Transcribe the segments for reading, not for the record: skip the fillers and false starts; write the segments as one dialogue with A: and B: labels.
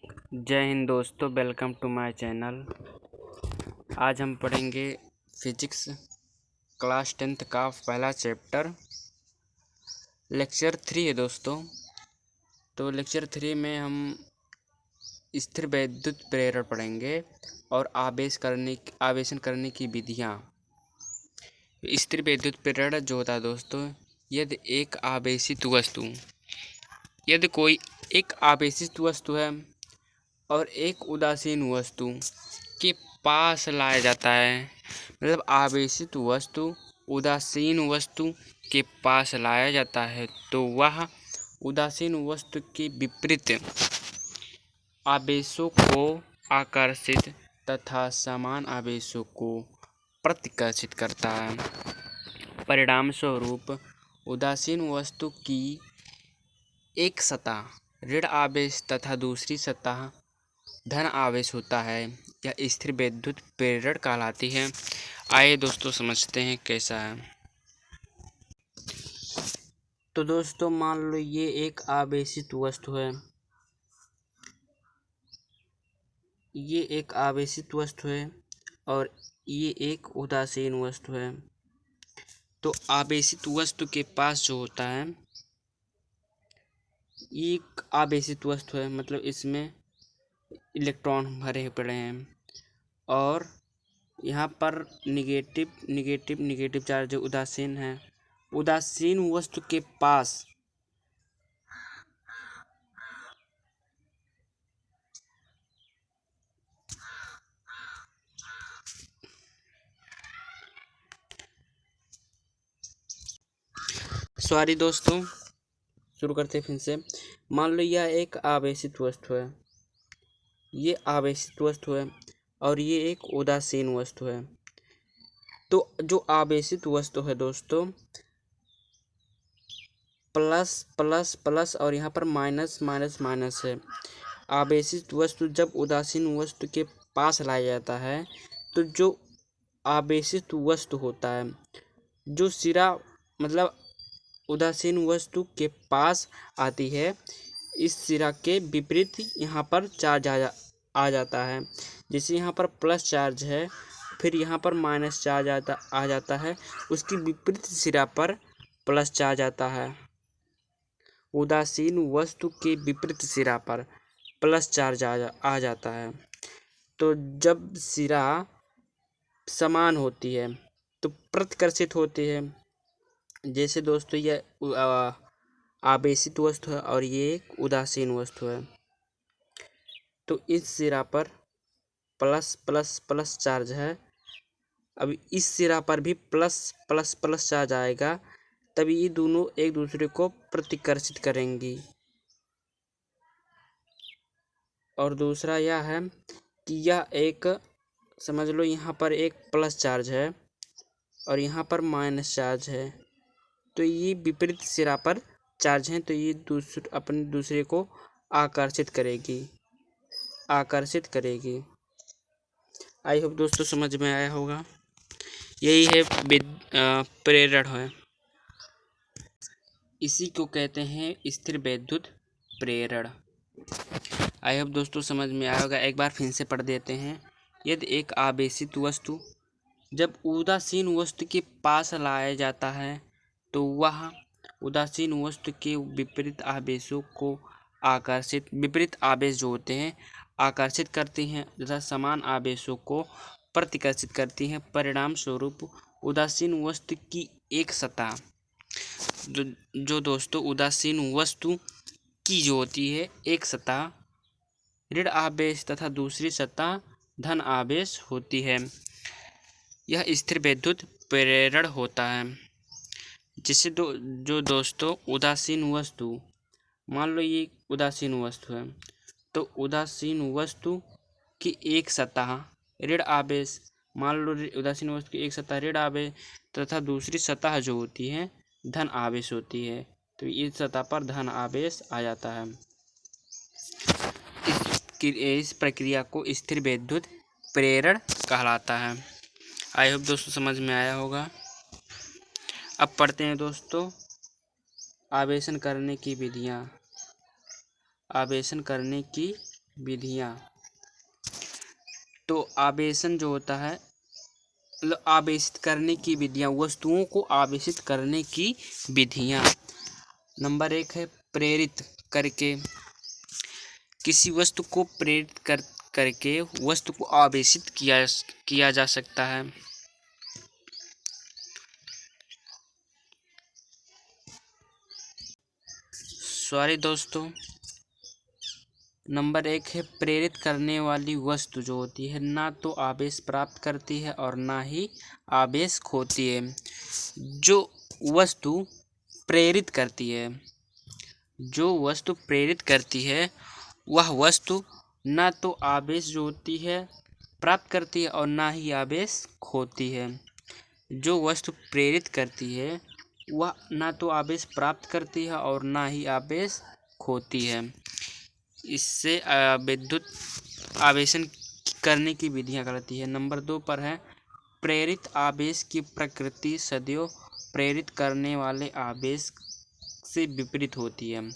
A: जय हिंद दोस्तों, welcome to my channel. आज हम पढ़ेंगे फिजिक्स क्लास 10th का पहला चैप्टर लेक्चर 3 है दोस्तों। तो लेक्चर 3 में हम स्थिर वैद्युत प्रेरण पढ़ेंगे और आवेशन करने की विधियाँ। स्थिर वैद्युत प्रेरण जो होता है दोस्तों, यदि कोई एक आवेशित वस्तु है और एक उदासीन वस्तु के पास लाया जाता है, मतलब आवेशित वस्तु उदासीन वस्तु के पास लाया जाता है, तो वह उदासीन वस्तु के विपरीत आवेशों को आकर्षित तथा समान आवेशों को प्रतिकर्षित करता है। परिणाम स्वरूप उदासीन वस्तु की एक सतह ऋण आवेश तथा दूसरी सतह धन आवेश होता है। यह स्थिर वैद्युत प्रेरण कहलाती है। आइए दोस्तों समझते हैं कैसा है। तो दोस्तों मान लो ये एक आवेशित वस्तु है, ये एक आवेशित वस्तु है और ये एक उदासीन वस्तु है। तो आवेशित वस्तु के पास जो होता है, एक आवेशित वस्तु है, मतलब इसमें इलेक्ट्रॉन भरे पड़े हैं और यहाँ पर निगेटिव चार्ज उदासीन है। उदासीन वस्तु के पास सॉरी दोस्तों, शुरू करते हैं फिर से। मान लो यह एक आवेशित वस्तु है, ये आवेशित वस्तु है और ये एक उदासीन वस्तु है। तो जो आवेशित वस्तु है दोस्तों, प्लस प्लस प्लस और यहाँ पर माइनस माइनस माइनस है। आवेशित वस्तु जब उदासीन वस्तु के पास लाया जाता है, तो जो आवेशित वस्तु होता है, जो सिरा मतलब उदासीन वस्तु के पास आती है, इस सिरा के विपरीत यहाँ पर चार्ज आ जाता है। जैसे यहाँ पर प्लस चार्ज है, फिर यहाँ पर माइनस चार्ज आ जाता है, उसके विपरीत सिरा पर प्लस चार्ज आता है। उदासीन वस्तु के विपरीत सिरा पर प्लस चार्ज आ जाता है। तो जब सिरा समान होती है तो प्रतिकर्षित होती है। जैसे दोस्तों यह आवेशित वस्तु है और ये एक उदासीन वस्तु है, तो इस सिरा पर प्लस प्लस प्लस चार्ज है। अब इस सिरा पर भी प्लस प्लस प्लस चार्ज आएगा, तभी ये दोनों एक दूसरे को प्रतिकर्षित करेंगी। और दूसरा यह है कि यह एक, समझ लो यहाँ पर एक प्लस चार्ज है और यहाँ पर माइनस चार्ज है, तो ये विपरीत सिरा पर चार्ज हैं, तो ये अपने दूसरे को आकर्षित करेगी। आई होप दोस्तों समझ में आया होगा। यही है प्रेरण है, इसी को कहते हैं स्थिर वैद्युत प्रेरण। आई होप दोस्तों समझ में आया होगा। एक बार फिर से पढ़ देते हैं। यदि एक आवेशित वस्तु जब उदासीन वस्तु के पास लाया जाता है, तो वह उदासीन वस्तु के विपरीत आवेशों को विपरीत आवेश जो होते हैं आकर्षित करती हैं तथा समान आवेशों को प्रतिकर्षित करती हैं। परिणाम स्वरूप उदासीन वस्तु की एक सतह जो दोस्तों उदासीन वस्तु की जो होती है एक सतह ऋण आवेश तथा दूसरी सतह धन आवेश होती है। यह स्थिर वैद्युत प्रेरण होता है। जिससे जो दोस्तों उदासीन वस्तु, मान लो ये उदासीन वस्तु है, तो उदासीन वस्तु की एक सतह ऋण आवेश, मान लो उदासीन वस्तु की एक सतह ऋण आवेश तथा दूसरी सतह जो होती है धन आवेश होती है, तो इस सतह पर धन आवेश आ जाता है। इस प्रक्रिया को स्थिर वैद्युत प्रेरण कहलाता है। आई होप दोस्तों समझ में आया होगा। अब पढ़ते हैं दोस्तों आवेशन करने की विधियाँ। आवेशन करने की विधियाँ। तो आवेशन जो होता है मतलब आवेशित करने की विधियाँ, वस्तुओं को आवेशित करने की विधियाँ। नंबर 1 है प्रेरित करके। किसी वस्तु को प्रेरित करके वस्तु को आवेशित किया जा सकता है। सॉरी दोस्तों, नंबर 1 है प्रेरित करने वाली वस्तु जो होती है ना तो आवेश प्राप्त करती है और ना ही आवेश खोती है। जो वस्तु प्रेरित करती है, जो वस्तु प्रेरित करती है वह वस्तु ना तो आवेश जो होती है प्राप्त करती है और ना ही आवेश खोती है। जो वस्तु प्रेरित करती है वह ना तो आवेश प्राप्त करती है और ना ही आवेश खोती है। इससे विद्युत आवेशन करने की विधियाँ कहलाती है। नंबर 2 पर है प्रेरित आवेश की प्रकृति सदैव प्रेरित करने वाले आवेश से विपरीत होती है।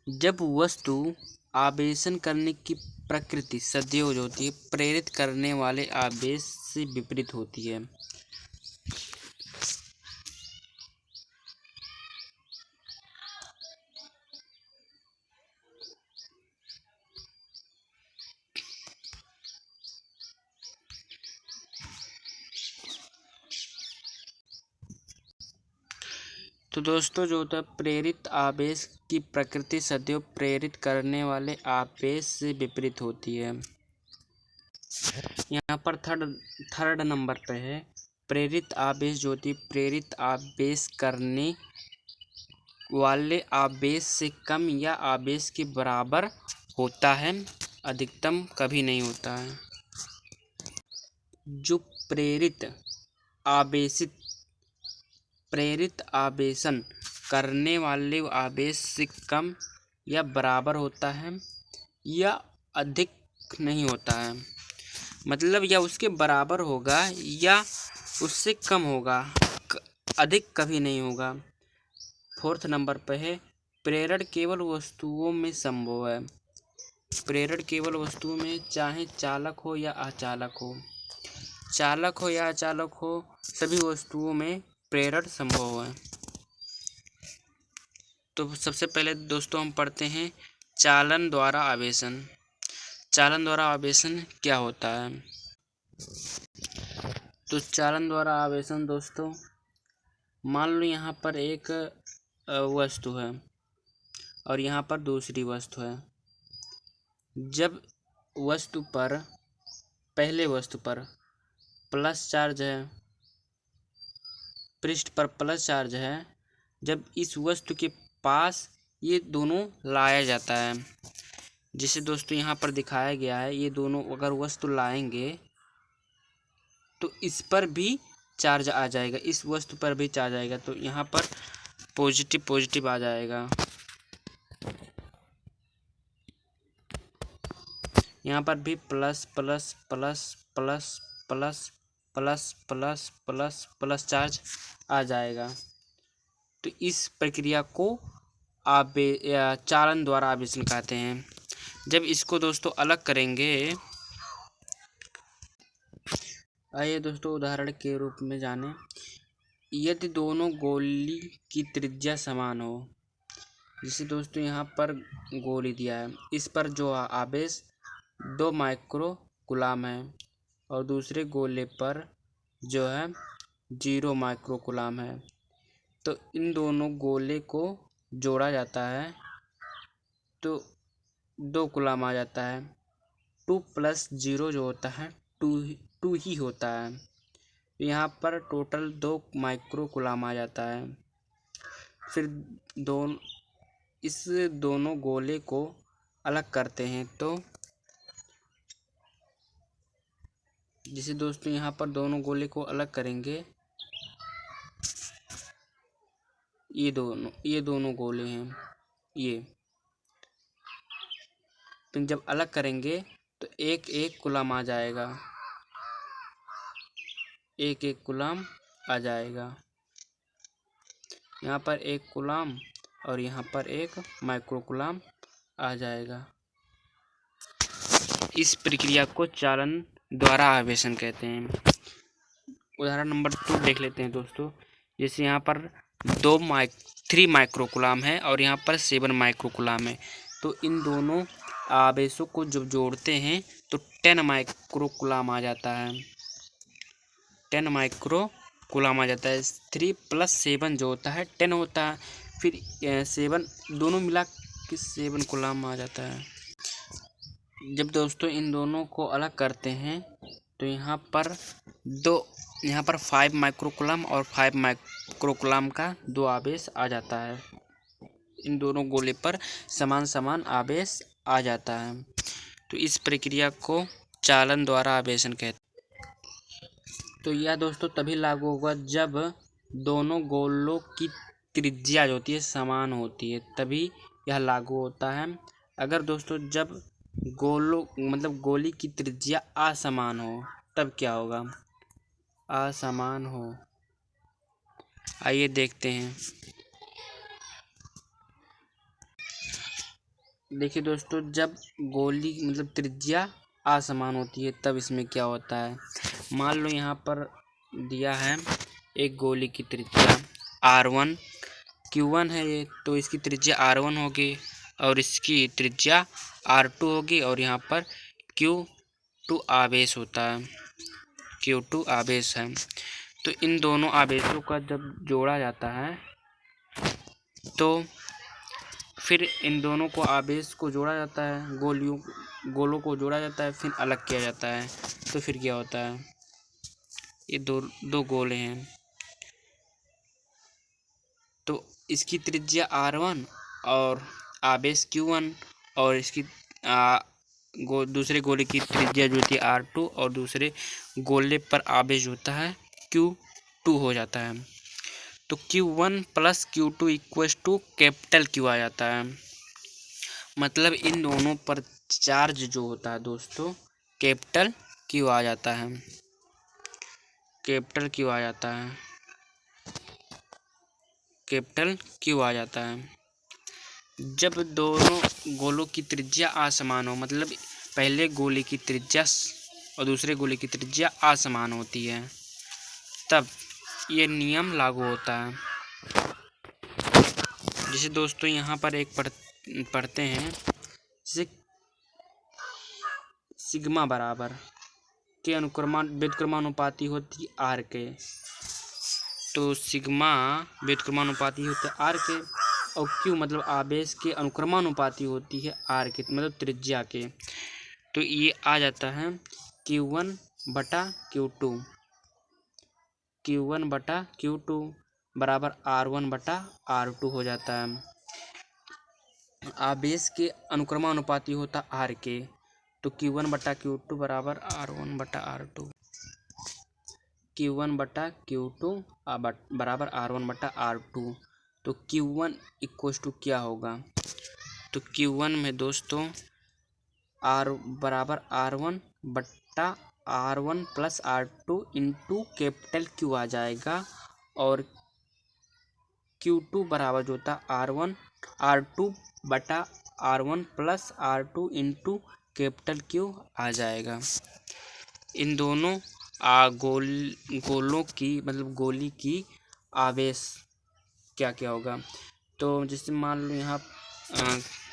A: जब वस्तु आवेशन करने की प्रकृति सदैव जो होती है प्रेरित करने वाले आवेश से विपरीत होती है। तो दोस्तों जो होता है प्रेरित आवेश की प्रकृति सदैव प्रेरित करने वाले आवेश से विपरीत होती है। यहाँ पर थर्ड नंबर पे है प्रेरित आवेश जो होती है प्रेरित आवेश करने वाले आवेश से कम या आवेश के बराबर होता है, अधिकतम कभी नहीं होता है। जो प्रेरित आवेशन करने वाले आवेश से कम या बराबर होता है या अधिक नहीं होता है, मतलब या उसके बराबर होगा या उससे कम होगा, अधिक कभी नहीं होगा। 4th नंबर पर है प्रेरण केवल वस्तुओं में संभव है। प्रेरण केवल वस्तुओं में चाहे चालक हो या अचालक हो, सभी वस्तुओं में प्रेरण संभव है। तो सबसे पहले दोस्तों हम पढ़ते हैं चालन द्वारा आवेशन। चालन द्वारा आवेशन क्या होता है? तो चालन द्वारा आवेशन दोस्तों, मान लो यहाँ पर एक वस्तु है और यहाँ पर दूसरी वस्तु है। जब पहले वस्तु पर प्लस चार्ज है, पृष्ठ पर प्लस चार्ज है, जब इस वस्तु के पास ये दोनों लाया जाता है, जिसे दोस्तों यहाँ पर दिखाया गया है, ये दोनों अगर वस्तु लाएंगे तो इस पर भी चार्ज आ जाएगा, इस वस्तु पर भी चार्ज आएगा, तो यहाँ पर पॉजिटिव आ जाएगा। यहाँ पर भी plus plus plus plus plus plus plus plus plus charge आ जाएगा। तो इस प्रक्रिया को चालन द्वारा आवेशन कहते हैं। जब इसको दोस्तों अलग करेंगे, आइए दोस्तों उदाहरण के रूप में जानें। यदि दोनों गोली की त्रिज्या समान हो, जैसे दोस्तों यहाँ पर गोली दिया है, इस पर जो आवेश 2 माइक्रो कूलाम है और दूसरे गोले पर जो है 0 माइक्रो कूलाम है, तो इन दोनों गोले को जोड़ा जाता है तो 2 कूलाम आ जाता है। 2 + 0 जो होता है 2 ही होता है। यहाँ पर टोटल 2 माइक्रो कूलाम आ जाता है। फिर इस दोनों गोले को अलग करते हैं, तो जिसे दोस्तों यहाँ पर दोनों गोले को अलग करेंगे, ये दोनों गोले हैं, ये तो जब अलग करेंगे तो एक कूलाम आ जाएगा, एक कूलाम आ जाएगा। यहाँ पर 1 कूलाम और यहाँ पर 1 माइक्रो कूलाम आ जाएगा। इस प्रक्रिया को चालन द्वारा आवेशन कहते हैं। उदाहरण नंबर 2 देख लेते हैं दोस्तों। जैसे यहाँ पर 3 माइक्रोकुलाम है और यहाँ पर 7 माइक्रोकुलाम है, तो इन दोनों आवेशों को जब जोड़ते हैं तो 10 माइक्रोकुलाम आ जाता है। 10 माइक्रोकुलाम आ जाता है। 3 + 7 जो होता है 10 होता है, फिर 7 दोनों मिला के 7 कुलाम आ जाता है। जब दोस्तों इन दोनों को अलग करते हैं तो यहाँ पर 5 माइक्रोकुलाम और 5 माइक्रोकुलाम का 2 आवेश आ जाता है। इन दोनों गोले पर समान समान आवेश आ जाता है। तो इस प्रक्रिया को चालन द्वारा आवेशन कहते हैं। तो यह दोस्तों तभी लागू होगा जब दोनों गोलों की त्रिज्या जो होती है समान होती है, तभी यह लागू होता है। अगर दोस्तों जब गोली की त्रिज्या असमान हो तब क्या होगा? असमान हो, आइए देखते हैं। देखिए दोस्तों, जब गोली त्रिज्या असमान होती है तब इसमें क्या होता है। मान लो यहाँ पर दिया है एक गोली की त्रिज्या R1 Q1 है ये, तो इसकी त्रिज्या R1 होगी और इसकी त्रिज्या R2 होगी और यहाँ पर Q2 आवेश होता है, Q2 आवेश है। तो इन दोनों आवेशों का जब जोड़ा जाता है तो फिर इन दोनों को आवेश को जोड़ा जाता है, गोलों को जोड़ा जाता है, फिर अलग किया जाता है। तो फिर क्या होता है, ये दो गोले हैं, तो इसकी त्रिज्या R1 और आवेश Q1 और इसकी दूसरे गोले की त्रिज्या जो होती है R2 और दूसरे गोले पर आवेश होता है Q2 हो जाता है। तो Q1 + Q2 = कैपिटल Q आ जाता है। मतलब इन दोनों पर चार्ज जो होता है दोस्तों कैपिटल Q आ जाता है, कैपिटल Q आ जाता है, कैपिटल Q आ जाता है। जब दोनों गोलों की त्रिज्या असमान हो, मतलब पहले गोले की त्रिज्या और दूसरे गोले की त्रिज्या असमान होती है, तब ये नियम लागू होता है। जैसे दोस्तों यहाँ पर एक पढ़ते हैं, जैसे सिग्मा बराबर के व्युत्क्रमानुपाती होती R के, तो सिग्मा व्युत्क्रमानुपाती होता है R के और Q मतलब आवेश के अनुक्रमानुपाती होती है R के, मतलब त्रिज्या के। तो ये आ जाता है Q1 बटा Q2, Q1 बटा Q2 बराबर R1 बटा R2 हो जाता है। आवेश के अनुक्रमानुपाती होता R के, तो Q1 बटा Q2 बराबर R1 बटा R2, Q1 बटा Q2 बराबर R1 बटा R2। तो Q1 = क्या होगा, तो Q1 में दोस्तों R बराबर R1 बट्टा R1 + R2 into capital Q आ जाएगा और Q2 बराबर जो होता R2 बटा R1 + R2 into capital Q आ जाएगा। इन दोनों गोलों की गोली की आवेश क्या क्या होगा, तो जैसे मान लो यहाँ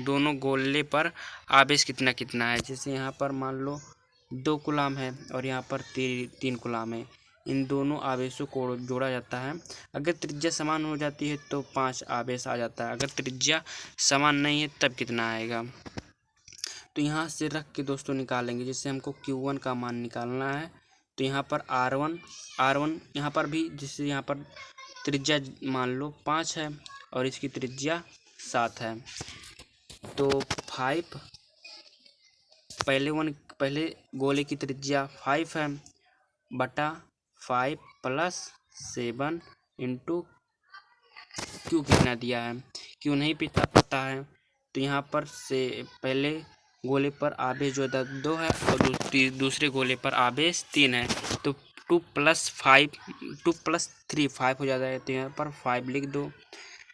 A: दोनों गोले पर आवेश कितना कितना है। जैसे यहाँ पर मान लो 2 कुलाम है और यहाँ पर 3 कुलाम है। इन दोनों आवेशों को जोड़ा जाता है। अगर त्रिज्या समान हो जाती है तो 5 आवेश आ जाता है। अगर त्रिज्या समान नहीं है तब कितना आएगा, तो यहाँ से रख के दोस्तों निकालेंगे। जैसे हमको Q1 का मान निकालना है, तो यहाँ पर R1 यहाँ पर भी, जैसे यहाँ पर त्रिज्या मान लो 5 है और इसकी त्रिज्या 7 है, तो 5 पहले गोले की त्रिज्या 5 है बटा 5 + 7 इंटू Q कितना दिया है, Q नहीं पता है, तो यहाँ पर से पहले गोले पर आवेश जो है 2 है और दूसरे गोले पर आवेश 3 है, तो 2 + 3 5 हो जाता है। तो यहाँ पर 5 लिख दो,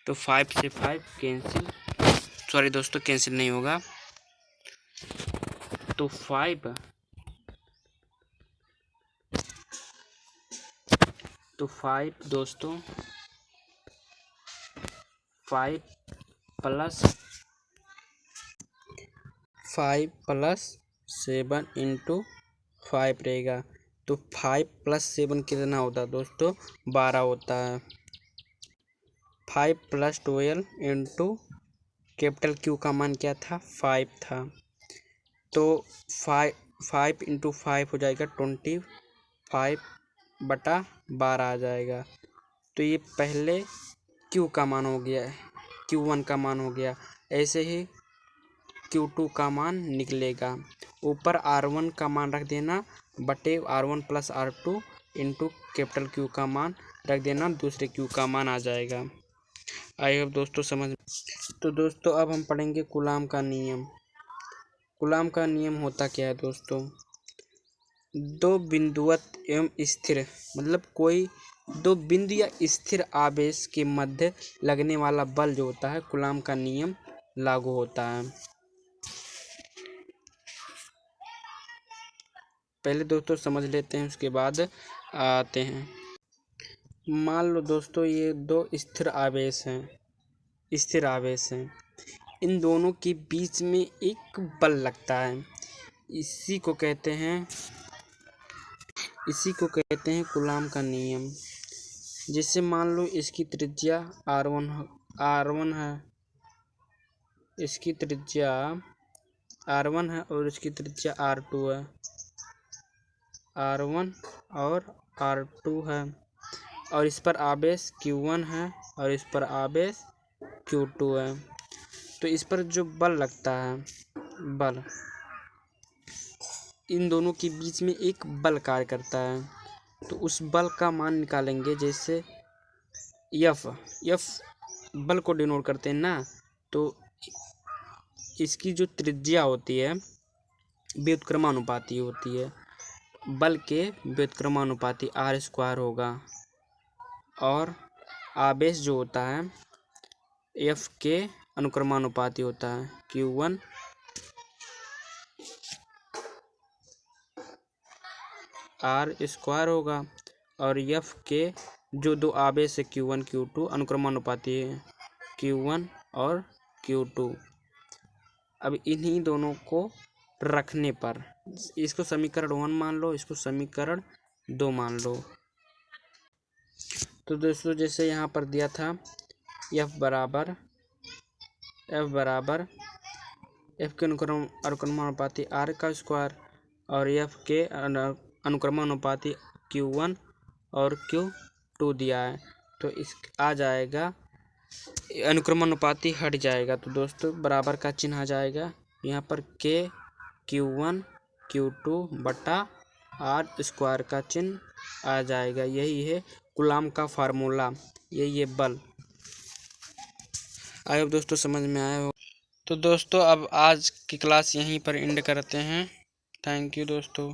A: तो 5 से 5 कैंसिल, सॉरी दोस्तों कैंसिल नहीं होगा, तो 5 दोस्तों 5 प्लस 7 इंटू 5 रहेगा। तो 5 प्लस 7 कितना होता है दोस्तों? 12 होता है। 5 प्लस 12 इंटू कैपिटल क्यू का मान क्या था? 5 था। तो 5 इंटू 5 हो जाएगा 25/12 आ जाएगा। तो ये पहले क्यू का मान हो गया, Q1 का मान हो गया। ऐसे ही Q2 का मान निकलेगा। ऊपर R1 का मान रख देना बटे R1 plus R2 into capital Q का मान रख देना, दूसरे क्यू का मान आ जाएगा। आई होप दोस्तों समझ। तो दोस्तों अब हम पढ़ेंगे कूलाम का नियम। कूलाम का नियम होता क्या है दोस्तों? दो बिंदुवत एवं स्थिर, मतलब कोई दो बिंदु या स्थिर आवेश के मध्य लगने वाला बल जो होता है, कूलाम का नियम लागू होता है। पहले दोस्तों समझ लेते हैं, उसके बाद आते हैं। मान लो दोस्तों ये दो स्थिर आवेश हैं, इन दोनों के बीच में एक बल लगता है। इसी को कहते हैं कूलाम का नियम। जैसे मान लो इसकी त्रिज्या R1 है, इसकी त्रिज्या R1 है और इसकी त्रिज्या R2 है। R1 और R2 है और इस पर आवेश Q1 है और इस पर आवेश Q2 है। तो इस पर जो बल लगता है, इन दोनों के बीच में एक बल कार्य करता है। तो उस बल का मान निकालेंगे। जैसे F बल को डिनोट करते हैं ना, तो इसकी जो त्रिज्या होती है व्युत्क्रमानुपाती होती है, बल के व्युत्क्रमानुपाती R² होगा। और आवेश जो होता है F के अनुक्रमानुपाती होता है, Q1 R² होगा। और F के जो दो आवेश है Q1 Q2 अनुक्रमानुपाती है, Q1 और Q2। अब इन्हीं दोनों को रखने पर इसको समीकरण 1 मान लो, इसको समीकरण 2 मान लो। तो दोस्तों जैसे यहाँ पर दिया था F बराबर F के अनुक्रमानुपाती R² और F के अनुक्रमानुपाती Q1 और Q2 दिया है। तो इस आ जाएगा, अनुक्रमानुपाती हट जाएगा तो दोस्तों बराबर का चिन्ह आ जाएगा। यहाँ पर K Q1 Q2 बटा R² का चिन्ह आ जाएगा। यही है कूलाम का फार्मूला, यही है बल। आई होप दोस्तों समझ में आया हो। तो दोस्तों अब आज की क्लास यहीं पर एंड करते हैं। थैंक यू दोस्तों।